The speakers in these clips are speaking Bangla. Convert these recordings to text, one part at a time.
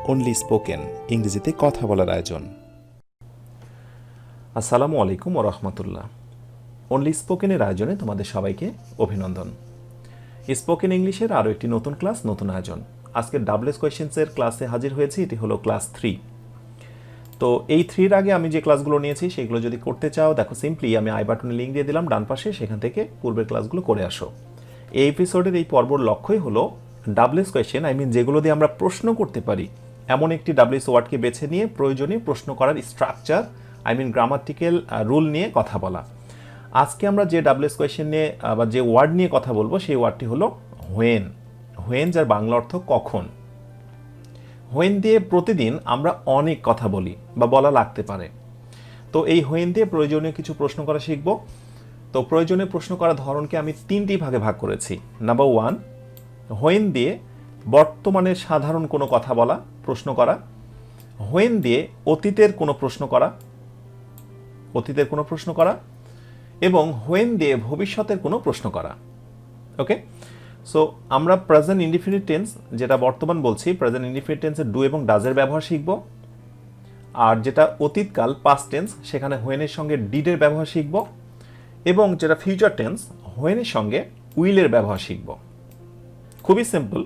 অনলি স্পোকেন ইংরেজিতে কথা বলার আয়োজন। আসসালামু আলাইকুম ওয়া রাহমাতুল্লাহ। অনলি স্পোকেনের আয়োজনে তোমাদের সবাইকে অভিনন্দন। স্পোকেন ইংলিশের আরও একটি নতুন ক্লাস, নতুন আয়োজন। আজকে ডাবলএস কোয়েশ্চেন্সের ক্লাসে হাজির হয়েছি। এটি হলো ক্লাস 3। তো এই 3-র আগে আমি যে ক্লাসগুলো নিয়েছি সেগুলো যদি করতে চাও, দেখো সিম্পলি আমি আই বাটনে লিঙ্ক দিয়ে দিলাম ডান পাশে, সেখান থেকে পূর্বের ক্লাসগুলো করে আসো। এই এপিসোডের এই পর্বর লক্ষ্যই হলো ডাবলএস কোয়েশ্চেন, যেগুলো দিয়ে আমরা প্রশ্ন করতে পারি এমন একটি ডাবলএস ওয়ার্ডকে বেছে নিয়ে প্রয়োজনীয় প্রশ্ন করার স্ট্রাকচার, গ্রামাটিক্যাল রুল নিয়ে কথা বলা। আজকে আমরা যে ডাবলএস কোয়েশ্চেন নিয়ে বা যে ওয়ার্ড নিয়ে কথা বলবো সেই ওয়ার্ডটি হলো হোয়েন। হোয়েন, যার বাংলা অর্থ কখন। হোয়েন দিয়ে প্রতিদিন আমরা অনেক কথা বলি বা বলা লাগতে পারে। তো এই হোয়েন দিয়ে প্রয়োজনীয় কিছু প্রশ্ন করা শিখব। তো প্রয়োজনীয় প্রশ্ন করার ধরনকে আমি 3টি ভাগে ভাগ করেছি। নাম্বার 1, হোয়েন দিয়ে বর্তমানের সাধারণ কোনো কথা বলা, প্রশ্ন করা। হোয়েন দিয়ে অতীতের কোনো প্রশ্ন করা, এবং হোয়েন দিয়ে ভবিষ্যতের কোনো প্রশ্ন করা। ওকে, সো আমরা প্রেজেন্ট ইনডিফিনিট টেন্স, যেটা বর্তমান বলছি, প্রেজেন্ট ইনডিফিনিট টেন্সের ডু এবং ডাজের ব্যবহার শিখব। আর যেটা অতীতকাল পাস্ট টেন্স, সেখানে হোয়েনের সঙ্গে ডিডের ব্যবহার শিখব। এবং যেটা ফিউচার টেন্স, হোয়েনের সঙ্গে উইলের ব্যবহার শিখব। খুবই সিম্পল।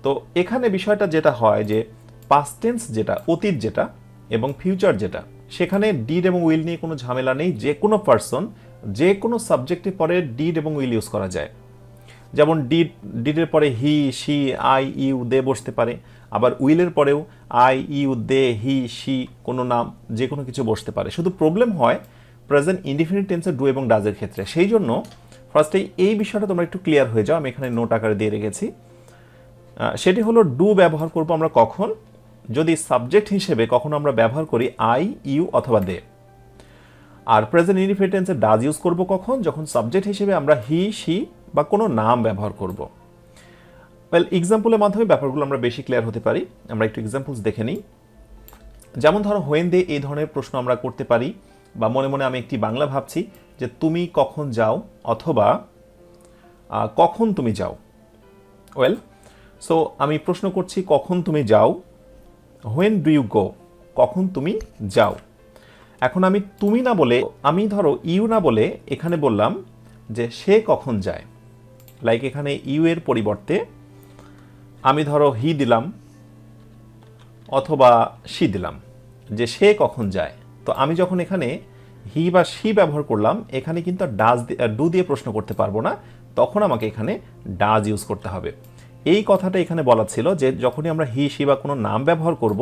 তো এখানে বিষয়টা যেটা হয় যে পাস্ট টেন্স যেটা, অতীত যেটা, এবং ফিউচার যেটা, সেখানে ডিড এবং উইল নিয়ে কোনো ঝামেলা নেই। যে কোনো পার্সন যে কোনো সাবজেক্টের পরে ডিড এবং উইল ইউজ করা যায়। যেমন ডিডের পরে he, she, I, you, they বসতে পারে। আবার উইলের পরেও I, you, they, he, she, কোনো নাম, যে কোনো কিছু বসতে পারে। শুধু প্রবলেম হয় প্রেজেন্ট ইনডিফিনিট টেন্সের ডু এবং ডাজের ক্ষেত্রে। সেই জন্য ফার্স্টে এই বিষয়টা তোমরা একটু ক্লিয়ার হয়ে যাও। আমি এখানে নোট আকারে দিয়ে রেখেছি। সেটি হলো ডু ব্যবহার করব আমরা কখন, যদি সাবজেক্ট হিসেবে কখনো আমরা ব্যবহার করি আই, ইউ অথবা দে। আর প্রেজেন্ট ইনডিফিনিট টেন্সে ডাজ ইউজ করব কখন, যখন সাবজেক্ট হিসেবে আমরা হি, শি বা কোনো নাম ব্যবহার করব। ওয়েল, এক্সাম্পলের মাধ্যমে ব্যাপারগুলো আমরা বেশি ক্লিয়ার হতে পারি। আমরা একটু এক্সাম্পলস দেখে নিই। যেমন ধরো হোয়েন দিয়ে এই ধরনের প্রশ্ন আমরা করতে পারি, বা মনে মনে আমি একটি বাংলা ভাবছি যে তুমি কখন যাও, অথবা কখন তুমি যাও। ওয়েল, সো আমি প্রশ্ন করছি কখন তুমি যাও, হোয়েন ডু ইউ গো, কখন তুমি যাও। এখন আমি তুমি না বলে, আমি ধরো ইউ না বলে এখানে বললাম যে সে কখন যায়। লাইক এখানে ইউ এর পরিবর্তে আমি ধরো হি দিলাম অথবা শি দিলাম, যে সে কখন যায়। তো আমি যখন এখানে হি বা শি ব্যবহার করলাম, এখানে কিন্তু ডু দিয়ে প্রশ্ন করতে পারবো না, তখন আমাকে এখানে ডাজ ইউজ করতে হবে। এই কথাটা এখানে বলা ছিল যে যখনই আমরা হি, শি বা কোনো নাম ব্যবহার করব,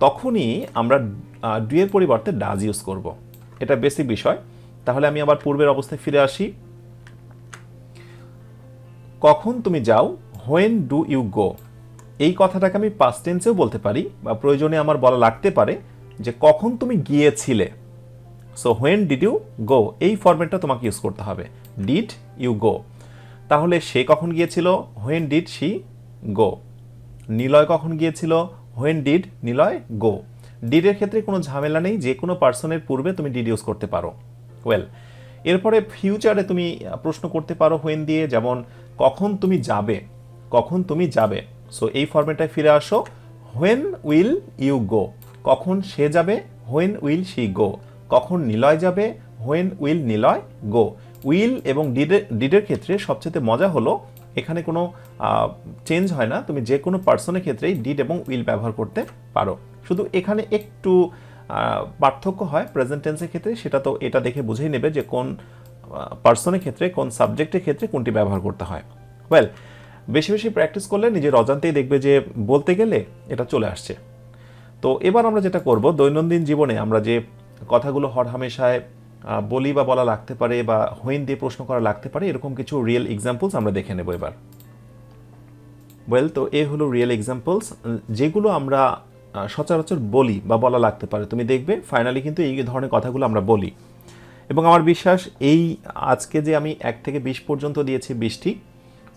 তখনই আমরা ডু এর পরিবর্তে ডাজ ইউজ করব। এটা বেসিক বিষয়। তাহলে আমি আবার পূর্বের অবস্থায় ফিরে আসি। কখন তুমি যাও, হোয়েন ডু ইউ গো। এই কথাটাকে আমি পাস্ট টেন্সেও বলতে পারি, বা প্রয়োজনে আমার বলা লাগতে পারে যে কখন তুমি গিয়েছিলে। So when did you go, এই ফরম্যাটটা তোমাকে ইউজ করতে হবে, ডিড ইউ গো। তাহলে সে কখন গিয়েছিল, হোয়েন ডিড শি গো। নিলয় কখন গিয়েছিল, হোয়েন ডিড নিলয় গো। ডিডের ক্ষেত্রে কোনো ঝামেলা নেই, যে কোনো পার্সনের পূর্বে তুমি ডিড ইউজ করতে পারো। ওয়েল, এরপরে ফিউচারে তুমি প্রশ্ন করতে পারো হোয়েন দিয়ে, যেমন কখন তুমি যাবে, কখন তুমি যাবে। সো এই ফরম্যাটটায় ফিরে আসো, হোয়েন উইল ইউ গো, কখন সে যাবে, হোয়েন উইল শি গো। কখন নিলয় যাবে, when will Niloy go. Will এবং ডিডের ক্ষেত্রে সবচেয়ে মজা হলো এখানে কোনো চেঞ্জ হয় না। তুমি যে কোনো পার্সনের ক্ষেত্রেই ডিড এবং উইল ব্যবহার করতে পারো। শুধু এখানে একটু পার্থক্য হয় প্রেজেন্ট টেন্সের ক্ষেত্রে, সেটা তো এটা দেখে বুঝেই নেবে যে কোন পার্সনের ক্ষেত্রে, কোন সাবজেক্টের ক্ষেত্রে কোনটি ব্যবহার করতে হয়। ওয়েল, বেশি বেশি প্র্যাকটিস করলে নিজের অজান্তেই দেখবে যে বলতে গেলে এটা চলে আসছে। তো এবার আমরা যেটা করব, দৈনন্দিন জীবনে আমরা যে কথাগুলো হরহামেশায় বলি বা বলা লাগতে পারে, বা হোয়েন দিয়ে প্রশ্ন করা লাগতে পারে, এরকম কিছু রিয়েল এক্সাম্পলস আমরা দেখে নেব এবার। ওয়েল, তো এই হলো রিয়েল এক্সাম্পলস, যেগুলো আমরা সচরাচর বলি বা বলা লাগতে পারে। তুমি দেখবে ফাইনালি কিন্তু এই ধরনের কথাগুলো আমরা বলি। এবং আমার বিশ্বাস এই আজকে যে আমি 1 থেকে 20 পর্যন্ত দিয়েছি, 20টি,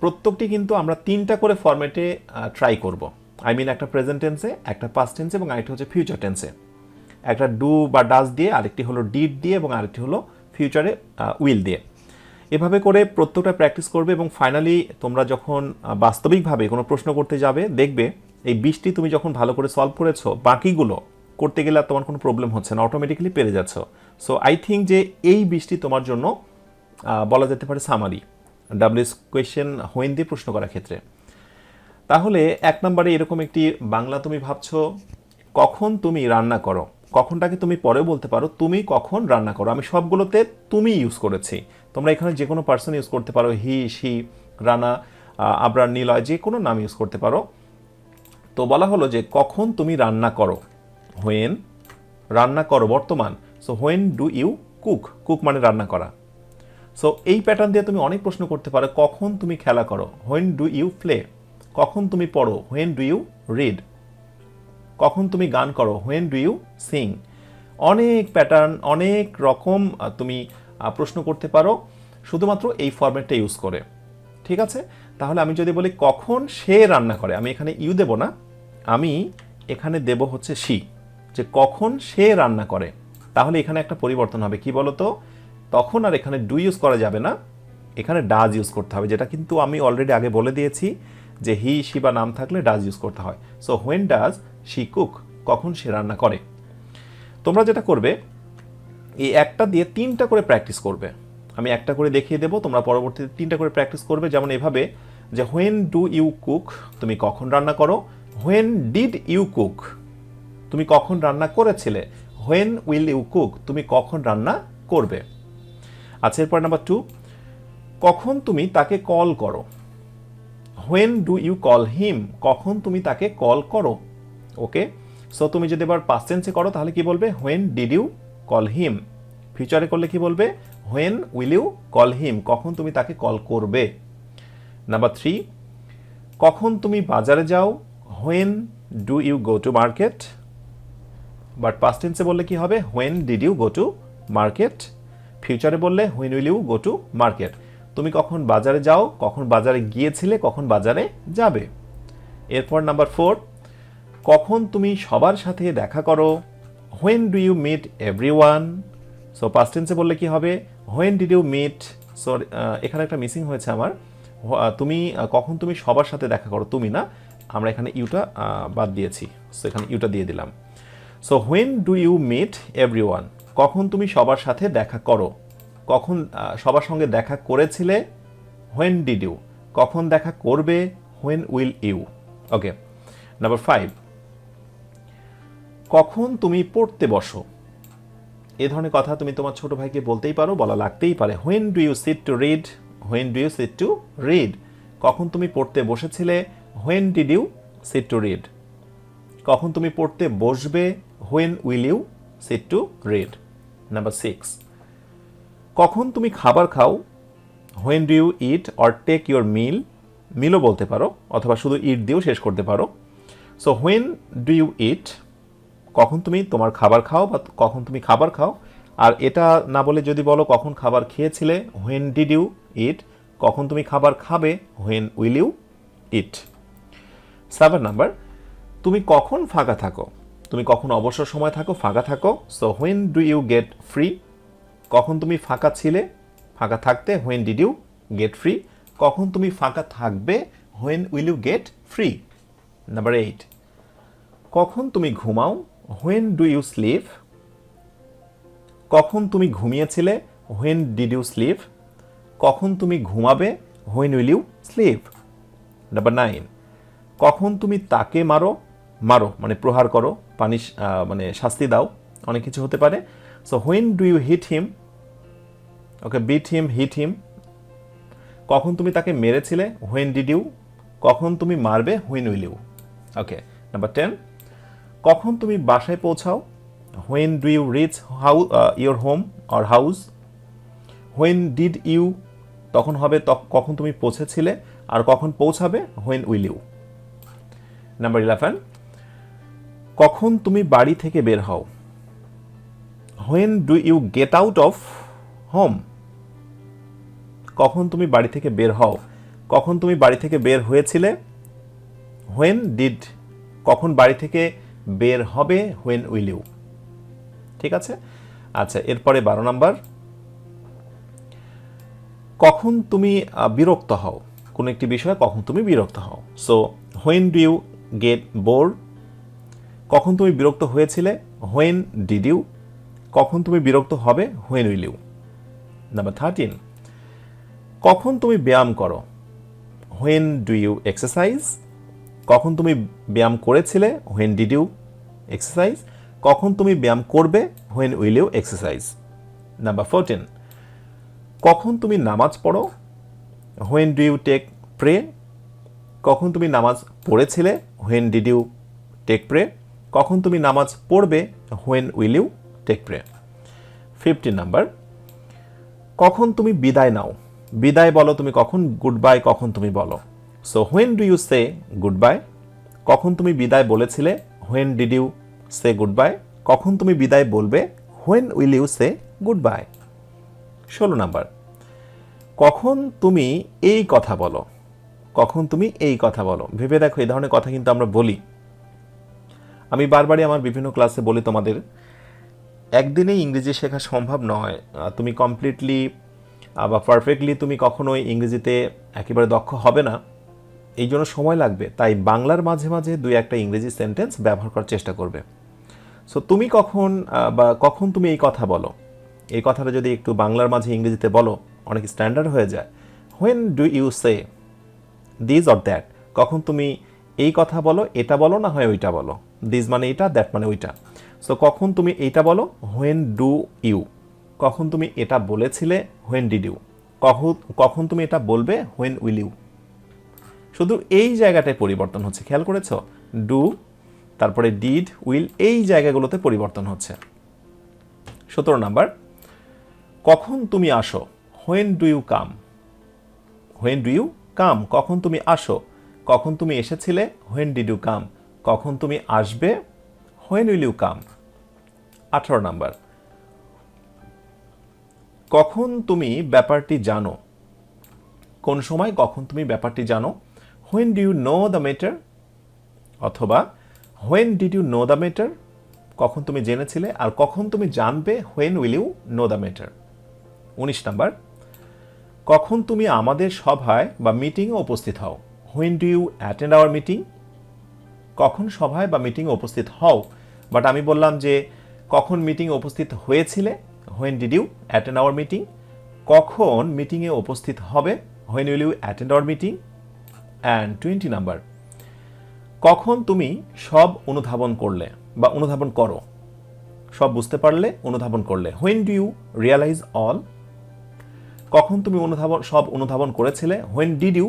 প্রত্যেকটি কিন্তু আমরা 3টা করে ফরম্যাটে ট্রাই করব। একটা প্রেজেন্ট টেন্সে, একটা পাস্ট টেন্সে, এবং আরেকটি হচ্ছে ফিউচার টেন্সে। একটা ডু বা ডাজ দিয়ে, আরেকটি হলো ডিড দিয়ে, এবং আরেকটি হলো ফিউচারে উইল দিয়ে। এভাবে করে প্রত্যেকটা প্র্যাকটিস করবে, এবং ফাইনালি তোমরা যখন বাস্তবিকভাবে কোনো প্রশ্ন করতে যাবে, দেখবে এই 20টি তুমি যখন ভালো করে সলভ করেছো, বাকিগুলো করতে গেলে আর তোমার কোনো প্রবলেম হচ্ছে না, অটোমেটিক্যালি পেরে যাচ্ছ। সো আই থিঙ্ক যে এই 20টি তোমার জন্য বলা যেতে পারে সামারি ডাব্লিউএস কোয়েশ্চেন হোয়েন দিয়ে প্রশ্ন করার ক্ষেত্রে। তাহলে 1 নম্বরে এরকম একটি বাংলা তুমি ভাবছো, কখন তুমি রান্না করো। কখনটাকে তুমি পরেও বলতে পারো, তুমি কখন রান্না করো। আমি সবগুলোতে তুমি ইউজ করেছি, তোমরা এখানে যে কোনো পার্সন ইউজ করতে পারো, হি, শি, রানা, আবরার, নিলয়, যে কোনো নাম ইউজ করতে পারো। তো বলা হলো যে কখন তুমি রান্না করো, হোয়েন, রান্না করো বর্তমান। So when do you cook, cook মানে রান্না করা। সো এই প্যাটার্ন দিয়ে তুমি অনেক প্রশ্ন করতে পারো। কখন তুমি খেলা করো, হোয়েন ডু ইউ প্লে। কখন তুমি পড়ো, হোয়েন ডু ইউ রিড। কখন তুমি গান করো, হোয়েন ডু ইউ সিং। অনেক প্যাটার্ন, অনেক রকম তুমি প্রশ্ন করতে পারো শুধুমাত্র এই ফরম্যাটটা ইউজ করে। ঠিক আছে, তাহলে আমি যদি বলি কখন সে রান্না করে, আমি এখানে ইউ দেব না, আমি এখানে দেব হচ্ছে শি, যে কখন সে রান্না করে। তাহলে এখানে একটা পরিবর্তন হবে, কি বলতো, তখন আর এখানে ডু ইউজ করা যাবে না, এখানে ডাজ ইউজ করতে হবে, যেটা কিন্তু আমি অলরেডি আগে বলে দিয়েছি যে হি, শি বা নাম থাকলে ডাজ ইউজ করতে হয়। So when does she cook, কখন সে রান্না করে। তোমরা যেটা করবে, এই একটা দিয়ে 3টা করে প্র্যাকটিস করবে। আমি একটা করে দেখিয়ে দেবো, তোমরা পরবর্তীতে 3টা করে প্র্যাকটিস করবে। যেমন এভাবে, যে হোয়েন ডু ইউ কুক, তুমি কখন রান্না করো। হোয়েন ডিড ইউ কুক, তুমি কখন রান্না করেছিলে। হোয়েন উইল ইউ কুক, তুমি কখন রান্না করবে। আচ্ছা, এরপর নাম্বার 2, কখন তুমি তাকে কল করো। When do you call him, কখন তুমি তাকে কল করো। ওকে, সো তুমি যদি এবার পাস্ট টেন্সে করো তাহলে কি বলবে, when did you call him. ফিউচারে করলে কি বলবে, when will you call him, কখন তুমি তাকে কল করবে। নাম্বার 3, কখন তুমি বাজারে যাও। When do you go to market. But past টেন্সে বললে কি হবে, when did you go to market. ফিউচারে বললে when will you go to market. তুমি কখন বাজারে যাও, কখন বাজারে গিয়েছিলে, কখন বাজারে যাবে। এরপর নাম্বার 4, কখন তুমি সবার সাথে দেখা করো। When do you meet everyone. So past টেন্সে বললে কি হবে, when did you meet. So এখানে একটা মিসিং হয়েছে আমার, তুমি কখন তুমি সবার সাথে দেখা করো, তুমি না, আমরা এখানে ইউটা বাদ দিয়েছি, সো এখানে ইউটা দিয়ে দিলাম। So when do you meet everyone, কখন তুমি সবার সাথে দেখা করো। কখন সবার সঙ্গে দেখা করেছিলে, হোয়েন ডিড ইউ। কখন দেখা করবে, when will you. Okay, number 5, কখন তুমি পড়তে বসো। এ ধরনের কথা তুমি তোমার ছোট ভাইকে বলতেই পারো, বলা লাগতেই পারে। When do you sit to read, when do you sit to read. কখন তুমি পড়তে বসেছিলে, when did you sit to read. কখন তুমি পড়তে বসবে, when will you sit to read. Number 6, কখন তুমি খাবার খাও। When do you eat or take your meal. মিলও বলতে পারো, অথবা শুধু ইট দিয়েও শেষ করতে পারো। So when do you eat, কখন তুমি তোমার খাবার খাও বা কখন তুমি খাবার খাও। আর এটা না বলে যদি বলো কখন খাবার খেয়েছিলে, হোয়েন ডিড ইউ ইট। কখন তুমি খাবার খাবে, when will you eat. 7 number, তুমি কখন ফাঁকা থাকো। তুমি কখন অবসর সময় থাকো, ফাঁকা থাকো। So when do you get free. কখন তুমি ফাঁকা ছিলে, ফাঁকা থাকতে, when did you get free. কখন তুমি ফাঁকা থাকবে, when will you get free. Number 8, কখন তুমি ঘুমাও। When do you sleep. কখন তুমি ঘুমিয়েছিলে, হোয়েন ডিড ইউ স্লিপ। কখন তুমি ঘুমাবে, when will you sleep. Number 9, কখন তুমি তাকে মারো। মারো মানে প্রহার করো, পানিশ মানে শাস্তি দাও, অনেক কিছু হতে পারে। So when do you hit him. Okay, beat him, hit him. কখন তুমি তাকে মেরেছিলে, হোয়েন ডিড ইউ। কখন তুমি মারবে, when will you. Okay, number 10, কখন তুমি বাসায় পৌঁছাও। When do you reach your home or house. When did you, তখন হবে কখন তুমি পৌঁছেছিলে, আর কখন পৌঁছাবে, হোয়েন উইল ইউ। নাম্বার 11, কখন তুমি বাড়ি থেকে বের হও। When do you get out of home. কখন তুমি বাড়ি থেকে বের হও। কখন তুমি বাড়ি থেকে বের হয়েছিলে, হোয়েন ডিড। কখন বাড়ি থেকে বের হবে, হোয়েন উইল ইউ। ঠিক আছে। আচ্ছা, এরপরে 12 নাম্বার, কখন তুমি বিরক্ত হও। কোন একটি বিষয়ে কখন তুমি বিরক্ত হও। So when do you get bored. কখন তুমি বিরক্ত হয়েছিলে, হোয়েন ডিড ইউ। কখন তুমি বিরক্ত হবে, হোয়েন উইল ইউ। নাম্বার 13, কখন তুমি ব্যায়াম করো, হোয়েন ডু ইউ এক্সারসাইজ। কখন তুমি ব্যায়াম করেছিলে, হোয়েন ডিড ইউ এক্সারসাইজ। কখন তুমি ব্যায়াম করবে, when will you exercise. Number 14, কখন তুমি নামাজ পড়ো, when do you take pray. কখন তুমি নামাজ পড়েছিলে, when did you take pray. কখন তুমি নামাজ পড়বে, when will you take pray. 15 number, কখন তুমি বিদায় নাও, বিদায় বলো তুমি কখন, গুড বাই কখন তুমি বলো। So when do you say goodbye. কখন তুমি বিদায় বলেছিলে, when did you say goodbye. কখন তুমি বিদায় বলবে, when will you say goodbye. 16 number, কখন তুমি এই কথা বলো, কখন তুমি এই কথা বলো। ভেবে দেখো, এই ধরনের কথা কিন্তু আমরা বলি। আমি বারবারই আমার বিভিন্ন ক্লাসে বলি তোমাদের, একদিনেই ইংরেজি শেখা সম্ভব নয়। তুমি কমপ্লিটলি বা পারফেক্টলি তুমি কখনোই ইংরেজিতে একেবারে দক্ষ হবে না, এই জন্য সময় লাগবে। তাই বাংলার মাঝে মাঝে দুই একটা ইংরেজি সেন্টেন্স ব্যবহার করার চেষ্টা করবে। সো তুমি কখন বা কখন তুমি এই কথা বলো, এই কথাটা যদি একটু বাংলার মাঝে ইংরেজিতে বলো, অনেক স্ট্যান্ডার্ড হয়ে যায়। When do you say this or that. কখন তুমি এই কথা বলো, এটা বলো, না হয় ওইটা বলো। দিস মানে এটা, দ্যাট মানে ওইটা। সো কখন তুমি এইটা বলো, হোয়েন ডু ইউ। কখন তুমি এটা বলেছিলে, হোয়েন ডিড ইউ। কখন তুমি এটা বলবে, হোয়েন উইল ইউ। শুধু এই জায়গাটায় পরিবর্তন হচ্ছে, খেয়াল করেছো? ডু, তারপরে ডিড, উইল, এই জায়গাগুলোতে পরিবর্তন হচ্ছে। 17 নাম্বার, কখন তুমি আসো, when do you come. When do you come, কখন তুমি আসো। কখন তুমি এসেছিলে, হোয়েন ডিড ইউ কাম। কখন তুমি আসবে, when will you come. 18 number, কখন তুমি ব্যাপারটি জানো, কোন সময় কখন তুমি ব্যাপারটি জানো, when do you know the matter. অথবা when did you know the matter, কখন তুমি জেনেছিলে। আর কখন তুমি জানবে, when will you know the matter. 19 number, কখন তুমি আমাদের সভায় বা মিটিংয়ে উপস্থিত হও, when do you attend our meeting. কখন সভায় বা মিটিংয়ে উপস্থিত হও, বাট আমি বললাম যে কখন মিটিংয়ে উপস্থিত হয়েছিলে, when did you attend our meeting. কখন মিটিংয়ে উপস্থিত হবে, when will you attend our meeting. And 20 number, কখন তুমি সব অনুধাবন করলে বা অনুধাবন করো, সব বুঝতে পারলে, অনুধাবন করলে, when do you realise all. কখন তুমি সব অনুধাবন করেছিলে, হোয়েন ডিড ইউ।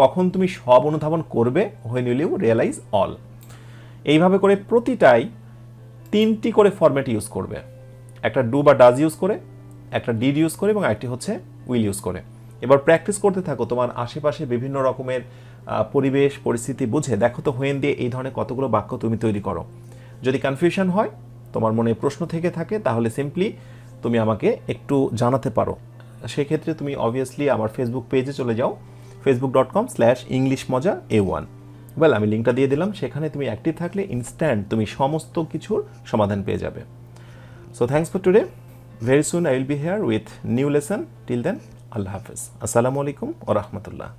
কখন তুমি সব অনুধাবন করবে, when will you realise all. এইভাবে করে প্রতিটাই 3টি করে ফরম্যাট ইউজ করবে। একটা ডু বা ডাজ ইউজ করে, একটা ডিড ইউজ করে, এবং একটি হচ্ছে উইল ইউজ করে। এবার প্র্যাকটিস করতে থাকো তোমার আশেপাশে বিভিন্ন রকমের পরিবেশ পরিস্থিতি বুঝে। দেখো তো হোয়েন দিয়ে এই ধরনের কতগুলো বাক্য তুমি তৈরি করো। যদি কনফিউশন হয়, তোমার মনে প্রশ্ন থেকে থাকে, তাহলে সিম্পলি তুমি আমাকে একটু জানাতে পারো। সেক্ষেত্রে তুমি অবভিয়াসলি আমার ফেসবুক পেজে চলে যাও, facebook.com/englishmoja.a1। ওয়েল, আমি লিঙ্কটা দিয়ে দিলাম, সেখানে তুমি অ্যাক্টিভ থাকলে ইনস্ট্যান্ট তুমি সমস্ত কিছুর সমাধান পেয়ে যাবে। So thanks for today. Very soon I will be here with new lesson. Till then, আল্লাহ হাফেজ। আসসালামু আলাইকুম ওয়া রাহমাতুল্লাহ।